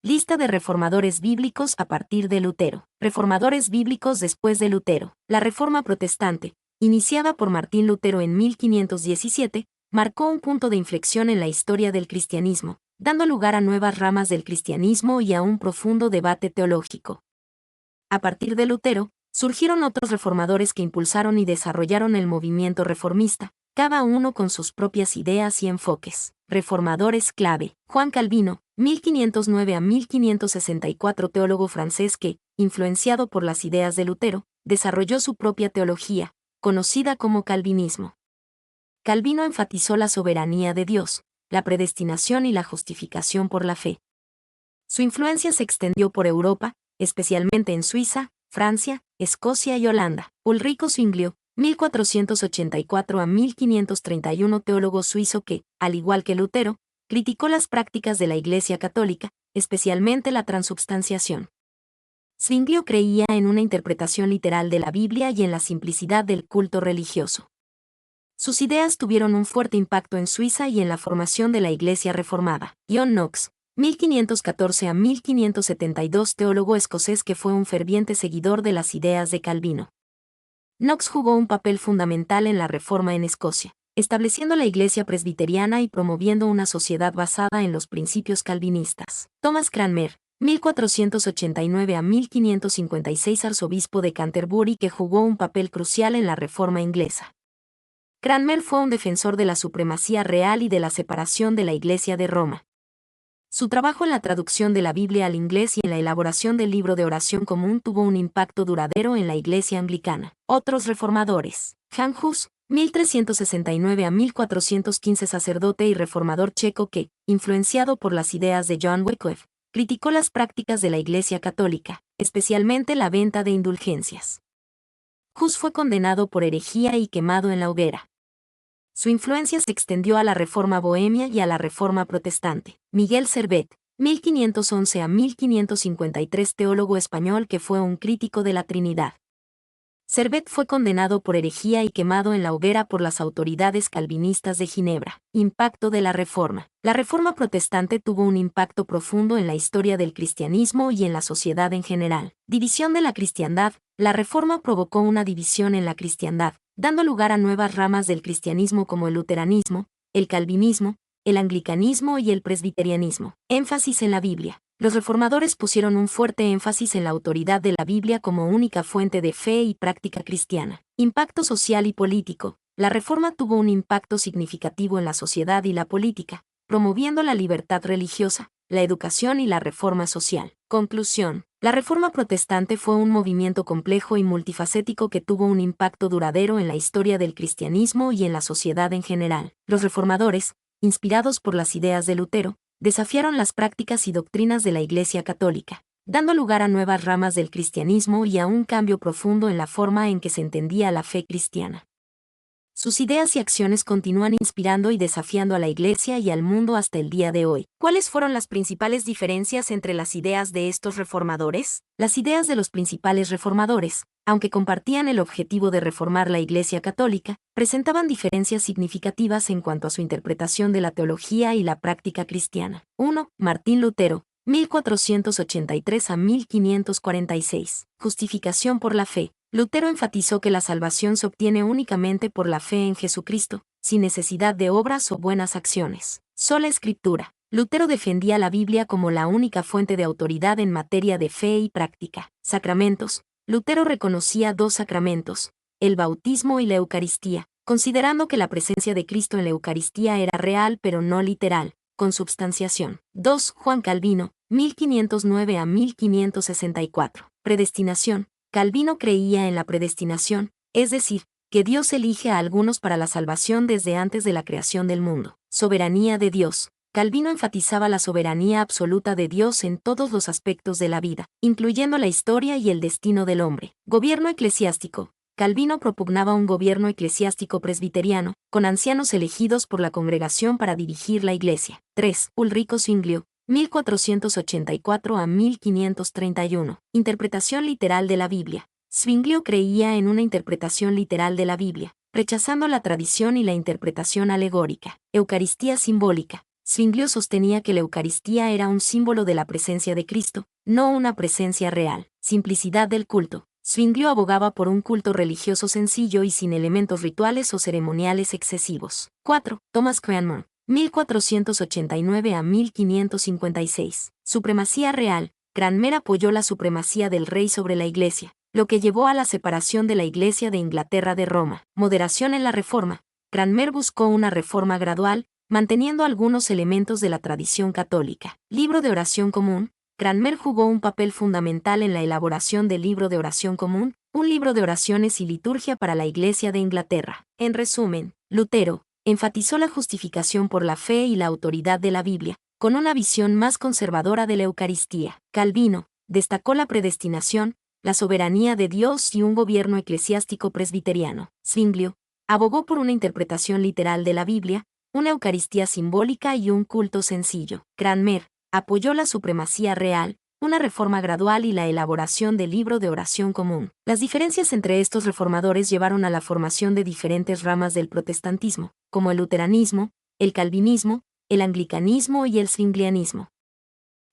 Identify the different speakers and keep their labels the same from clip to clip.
Speaker 1: Lista de reformadores bíblicos a partir de Lutero. Reformadores bíblicos después de Lutero. La Reforma Protestante, iniciada por Martín Lutero en 1517, marcó un punto de inflexión en la historia del cristianismo, dando lugar a nuevas ramas del cristianismo y a un profundo debate teológico. A partir de Lutero, surgieron otros reformadores que impulsaron y desarrollaron el movimiento reformista, cada uno con sus propias ideas y enfoques. Reformadores clave. Juan Calvino, 1509 a 1564, teólogo francés que, influenciado por las ideas de Lutero, desarrolló su propia teología, conocida como calvinismo. Calvino enfatizó la soberanía de Dios, la predestinación y la justificación por la fe. Su influencia se extendió por Europa, especialmente en Suiza, Francia, Escocia y Holanda. Ulrico Zwinglio, 1484 a 1531, teólogo suizo que, al igual que Lutero, criticó las prácticas de la Iglesia Católica, especialmente la transubstanciación. Zwinglio creía en una interpretación literal de la Biblia y en la simplicidad del culto religioso. Sus ideas tuvieron un fuerte impacto en Suiza y en la formación de la Iglesia Reformada. John Knox, 1514 a 1572, teólogo escocés que fue un ferviente seguidor de las ideas de Calvino. Knox jugó un papel fundamental en la Reforma en Escocia, estableciendo la Iglesia presbiteriana y promoviendo una sociedad basada en los principios calvinistas. Thomas Cranmer, 1489 a 1556, arzobispo de Canterbury que jugó un papel crucial en la Reforma inglesa. Cranmer fue un defensor de la supremacía real y de la separación de la Iglesia de Roma. Su trabajo en la traducción de la Biblia al inglés y en la elaboración del libro de oración común tuvo un impacto duradero en la Iglesia anglicana. Otros reformadores. Jan Hus, 1369 a 1415, sacerdote y reformador checo que, influenciado por las ideas de John Wycliffe, criticó las prácticas de la Iglesia católica, especialmente la venta de indulgencias. Hus fue condenado por herejía y quemado en la hoguera. Su influencia se extendió a la Reforma bohemia y a la Reforma protestante. Miguel Servet, 1511 a 1553, teólogo español que fue un crítico de la Trinidad. Servet fue condenado por herejía y quemado en la hoguera por las autoridades calvinistas de Ginebra. Impacto de la Reforma. La Reforma protestante tuvo un impacto profundo en la historia del cristianismo y en la sociedad en general. División de la cristiandad. La Reforma provocó una división en la cristiandad, dando lugar a nuevas ramas del cristianismo como el luteranismo, el calvinismo, el anglicanismo y el presbiterianismo. Énfasis en la Biblia. Los reformadores pusieron un fuerte énfasis en la autoridad de la Biblia como única fuente de fe y práctica cristiana. Impacto social y político. La Reforma tuvo un impacto significativo en la sociedad y la política, promoviendo la libertad religiosa, la educación y la reforma social. Conclusión. La Reforma protestante fue un movimiento complejo y multifacético que tuvo un impacto duradero en la historia del cristianismo y en la sociedad en general. Los reformadores, inspirados por las ideas de Lutero, desafiaron las prácticas y doctrinas de la Iglesia Católica, dando lugar a nuevas ramas del cristianismo y a un cambio profundo en la forma en que se entendía la fe cristiana. Sus ideas y acciones continúan inspirando y desafiando a la Iglesia y al mundo hasta el día de hoy. ¿Cuáles fueron las principales diferencias entre las ideas de estos reformadores? Las ideas de los principales reformadores, aunque compartían el objetivo de reformar la Iglesia Católica, presentaban diferencias significativas en cuanto a su interpretación de la teología y la práctica cristiana. 1. Martín Lutero, 1483 a 1546. Justificación por la fe. Lutero enfatizó que la salvación se obtiene únicamente por la fe en Jesucristo, sin necesidad de obras o buenas acciones. Sola Escritura. Lutero defendía la Biblia como la única fuente de autoridad en materia de fe y práctica. Sacramentos. Lutero reconocía dos sacramentos, el bautismo y la Eucaristía, considerando que la presencia de Cristo en la Eucaristía era real pero no literal, consubstanciación. 2. Juan Calvino, 1509 a 1564. Predestinación. Calvino creía en la predestinación, es decir, que Dios elige a algunos para la salvación desde antes de la creación del mundo. Soberanía de Dios. Calvino enfatizaba la soberanía absoluta de Dios en todos los aspectos de la vida, incluyendo la historia y el destino del hombre. Gobierno eclesiástico. Calvino propugnaba un gobierno eclesiástico presbiteriano, con ancianos elegidos por la congregación para dirigir la Iglesia. 3. Ulrico Zwinglio, 1484 a 1531. Interpretación literal de la Biblia. Zwinglio creía en una interpretación literal de la Biblia, rechazando la tradición y la interpretación alegórica. Eucaristía simbólica. Zwinglio sostenía que la Eucaristía era un símbolo de la presencia de Cristo, no una presencia real. Simplicidad del culto. Zwinglio abogaba por un culto religioso sencillo y sin elementos rituales o ceremoniales excesivos. 4. Thomas Cranmer, 1489 a 1556. Supremacía real. Cranmer apoyó la supremacía del rey sobre la Iglesia, lo que llevó a la separación de la Iglesia de Inglaterra de Roma. Moderación en la Reforma. Cranmer buscó una reforma gradual, manteniendo algunos elementos de la tradición católica. Libro de oración común. Cranmer jugó un papel fundamental en la elaboración del Libro de Oración Común, un libro de oraciones y liturgia para la Iglesia de Inglaterra. En resumen, Lutero enfatizó la justificación por la fe y la autoridad de la Biblia, con una visión más conservadora de la Eucaristía. Calvino destacó la predestinación, la soberanía de Dios y un gobierno eclesiástico presbiteriano. Zwinglio abogó por una interpretación literal de la Biblia, una Eucaristía simbólica y un culto sencillo. Cranmer apoyó la supremacía real, una reforma gradual y la elaboración del libro de oración común. Las diferencias entre estos reformadores llevaron a la formación de diferentes ramas del protestantismo, como el luteranismo, el calvinismo, el anglicanismo y el zwinglianismo.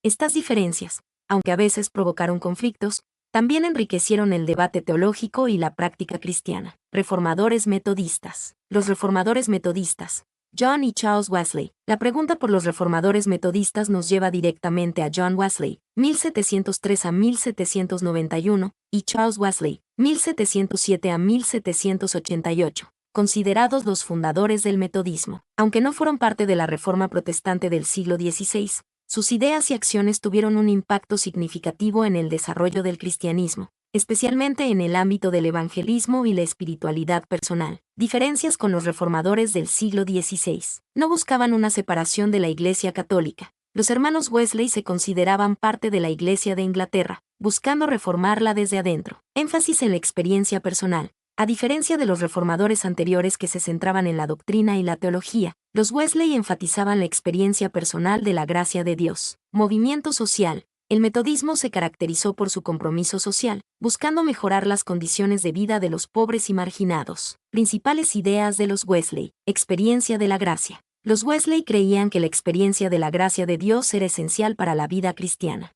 Speaker 1: Estas diferencias, aunque a veces provocaron conflictos, también enriquecieron el debate teológico y la práctica cristiana. Reformadores metodistas. Los reformadores metodistas. John y Charles Wesley. La pregunta por los reformadores metodistas nos lleva directamente a John Wesley, 1703 a 1791, y Charles Wesley, 1707 a 1788, considerados los fundadores del metodismo. Aunque no fueron parte de la Reforma protestante del siglo XVI, sus ideas y acciones tuvieron un impacto significativo en el desarrollo del cristianismo, especialmente en el ámbito del evangelismo y la espiritualidad personal. Diferencias con los reformadores del siglo XVI. No buscaban una separación de la Iglesia católica. Los hermanos Wesley se consideraban parte de la Iglesia de Inglaterra, buscando reformarla desde adentro. Énfasis en la experiencia personal. A diferencia de los reformadores anteriores que se centraban en la doctrina y la teología, los Wesley enfatizaban la experiencia personal de la gracia de Dios. Movimiento social. El metodismo se caracterizó por su compromiso social, buscando mejorar las condiciones de vida de los pobres y marginados. Principales ideas de los Wesley. Experiencia de la gracia. Los Wesley creían que la experiencia de la gracia de Dios era esencial para la vida cristiana.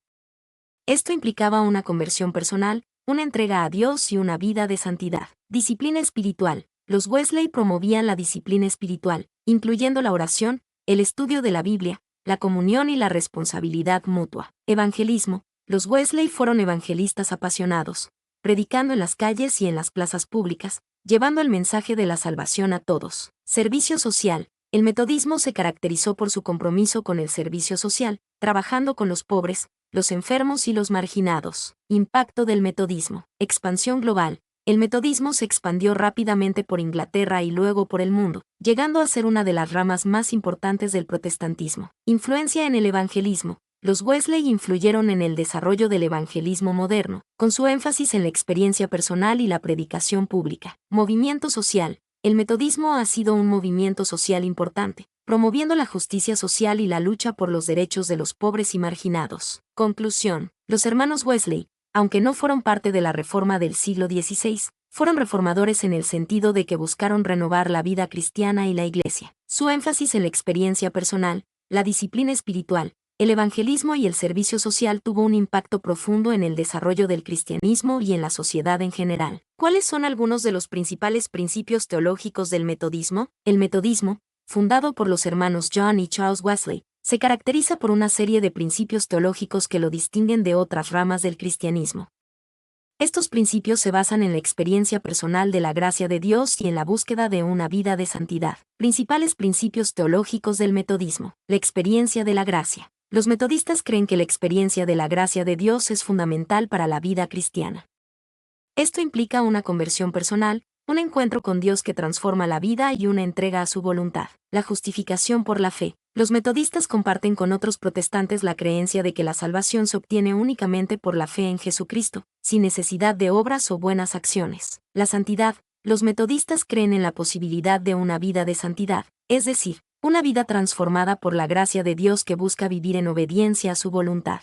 Speaker 1: Esto implicaba una conversión personal, una entrega a Dios y una vida de santidad. Disciplina espiritual. Los Wesley promovían la disciplina espiritual, incluyendo la oración, el estudio de la Biblia, la comunión y la responsabilidad mutua. Evangelismo. Los Wesley fueron evangelistas apasionados, predicando en las calles y en las plazas públicas, llevando el mensaje de la salvación a todos. Servicio social. El metodismo se caracterizó por su compromiso con el servicio social, trabajando con los pobres, los enfermos y los marginados. Impacto del metodismo. Expansión global. El metodismo se expandió rápidamente por Inglaterra y luego por el mundo, llegando a ser una de las ramas más importantes del protestantismo. Influencia en el evangelismo. Los Wesley influyeron en el desarrollo del evangelismo moderno, con su énfasis en la experiencia personal y la predicación pública. Movimiento social. El metodismo ha sido un movimiento social importante, promoviendo la justicia social y la lucha por los derechos de los pobres y marginados. Conclusión. Los hermanos Wesley, aunque no fueron parte de la Reforma del siglo XVI, fueron reformadores en el sentido de que buscaron renovar la vida cristiana y la Iglesia. Su énfasis en la experiencia personal, la disciplina espiritual, el evangelismo y el servicio social tuvo un impacto profundo en el desarrollo del cristianismo y en la sociedad en general. ¿Cuáles son algunos de los principales principios teológicos del metodismo? El metodismo, fundado por los hermanos John y Charles Wesley, se caracteriza por una serie de principios teológicos que lo distinguen de otras ramas del cristianismo. Estos principios se basan en la experiencia personal de la gracia de Dios y en la búsqueda de una vida de santidad. Principales principios teológicos del metodismo. La experiencia de la gracia. Los metodistas creen que la experiencia de la gracia de Dios es fundamental para la vida cristiana. Esto implica una conversión personal, un encuentro con Dios que transforma la vida y una entrega a su voluntad. La justificación por la fe. Los metodistas comparten con otros protestantes la creencia de que la salvación se obtiene únicamente por la fe en Jesucristo, sin necesidad de obras o buenas acciones. La santidad. Los metodistas creen en la posibilidad de una vida de santidad, es decir, una vida transformada por la gracia de Dios que busca vivir en obediencia a su voluntad.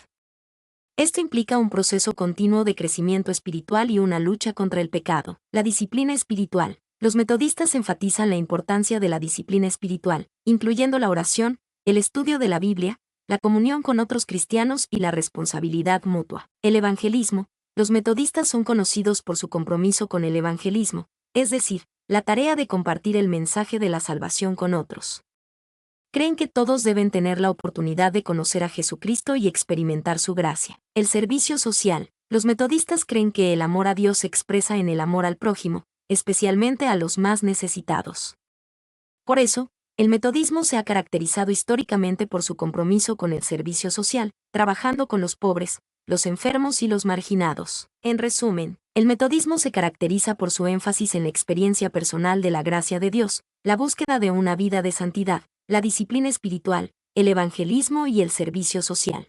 Speaker 1: Esto implica un proceso continuo de crecimiento espiritual y una lucha contra el pecado. La disciplina espiritual. Los metodistas enfatizan la importancia de la disciplina espiritual, incluyendo la oración, el estudio de la Biblia, la comunión con otros cristianos y la responsabilidad mutua. El evangelismo. Los metodistas son conocidos por su compromiso con el evangelismo, es decir, la tarea de compartir el mensaje de la salvación con otros. Creen que todos deben tener la oportunidad de conocer a Jesucristo y experimentar su gracia. El servicio social. Los metodistas creen que el amor a Dios se expresa en el amor al prójimo, especialmente a los más necesitados. Por eso, el metodismo se ha caracterizado históricamente por su compromiso con el servicio social, trabajando con los pobres, los enfermos y los marginados. En resumen, el metodismo se caracteriza por su énfasis en la experiencia personal de la gracia de Dios, la búsqueda de una vida de santidad, la disciplina espiritual, el evangelismo y el servicio social.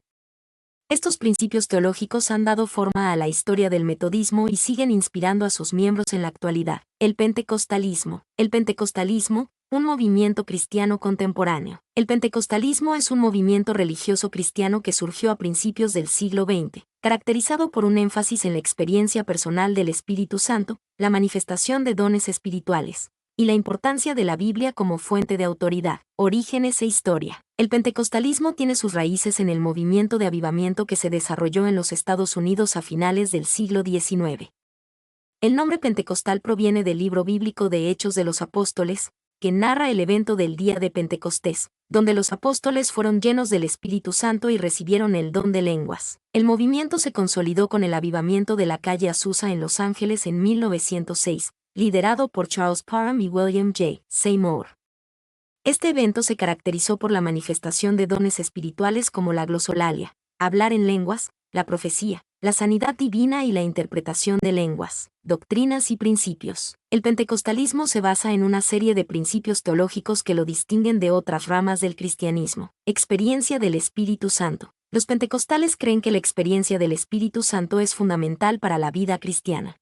Speaker 1: Estos principios teológicos han dado forma a la historia del metodismo y siguen inspirando a sus miembros en la actualidad. El pentecostalismo. El pentecostalismo, un movimiento cristiano contemporáneo. El pentecostalismo es un movimiento religioso cristiano que surgió a principios del siglo XX, caracterizado por un énfasis en la experiencia personal del Espíritu Santo, la manifestación de dones espirituales, y la importancia de la Biblia como fuente de autoridad. Orígenes e historia. El pentecostalismo tiene sus raíces en el movimiento de avivamiento que se desarrolló en los Estados Unidos a finales del siglo XIX. El nombre pentecostal proviene del libro bíblico de Hechos de los Apóstoles, que narra el evento del día de Pentecostés, donde los apóstoles fueron llenos del Espíritu Santo y recibieron el don de lenguas. El movimiento se consolidó con el avivamiento de la calle Azusa en Los Ángeles en 1906, liderado por Charles Parham y William J. Seymour. Este evento se caracterizó por la manifestación de dones espirituales como la glosolalia, hablar en lenguas, la profecía, la sanidad divina y la interpretación de lenguas, doctrinas y principios. El pentecostalismo se basa en una serie de principios teológicos que lo distinguen de otras ramas del cristianismo. Experiencia del Espíritu Santo. Los pentecostales creen que la experiencia del Espíritu Santo es fundamental para la vida cristiana.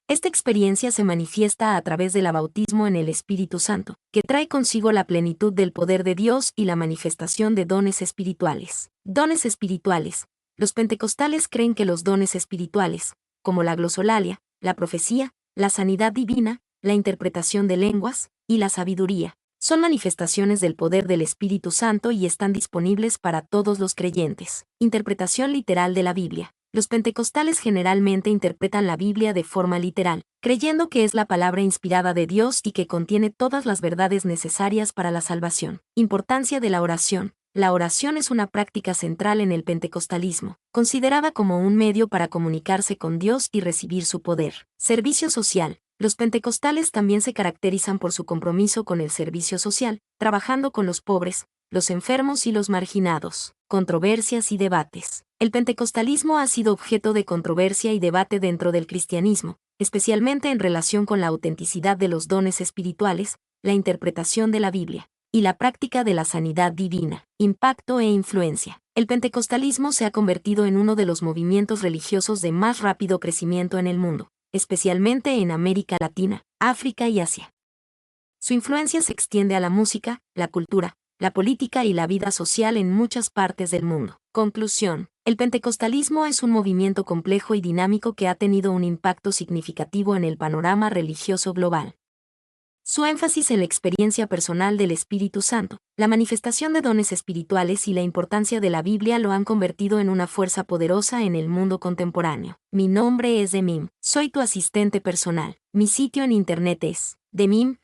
Speaker 1: Esta experiencia se manifiesta a través del bautismo en el Espíritu Santo, que trae consigo la plenitud del poder de Dios y la manifestación de dones espirituales. Dones espirituales. Los pentecostales creen que los dones espirituales, como la glosolalia, la profecía, la sanidad divina, la interpretación de lenguas y la sabiduría, son manifestaciones del poder del Espíritu Santo y están disponibles para todos los creyentes. Interpretación literal de la Biblia. Los pentecostales generalmente interpretan la Biblia de forma literal, creyendo que es la palabra inspirada de Dios y que contiene todas las verdades necesarias para la salvación. Importancia de la oración. La oración es una práctica central en el pentecostalismo, considerada como un medio para comunicarse con Dios y recibir su poder. Servicio social. Los pentecostales también se caracterizan por su compromiso con el servicio social, trabajando con los pobres, los enfermos y los marginados. Controversias y debates. El pentecostalismo ha sido objeto de controversia y debate dentro del cristianismo, especialmente en relación con la autenticidad de los dones espirituales, la interpretación de la Biblia y la práctica de la sanidad divina. Impacto e influencia. El pentecostalismo se ha convertido en uno de los movimientos religiosos de más rápido crecimiento en el mundo, especialmente en América Latina, África y Asia. Su influencia se extiende a la música, la cultura, la política y la vida social en muchas partes del mundo. Conclusión. El pentecostalismo es un movimiento complejo y dinámico que ha tenido un impacto significativo en el panorama religioso global. Su énfasis en la experiencia personal del Espíritu Santo, la manifestación de dones espirituales y la importancia de la Biblia lo han convertido en una fuerza poderosa en el mundo contemporáneo. Mi nombre es Demim, soy tu asistente personal. Mi sitio en internet es demim.es.tl.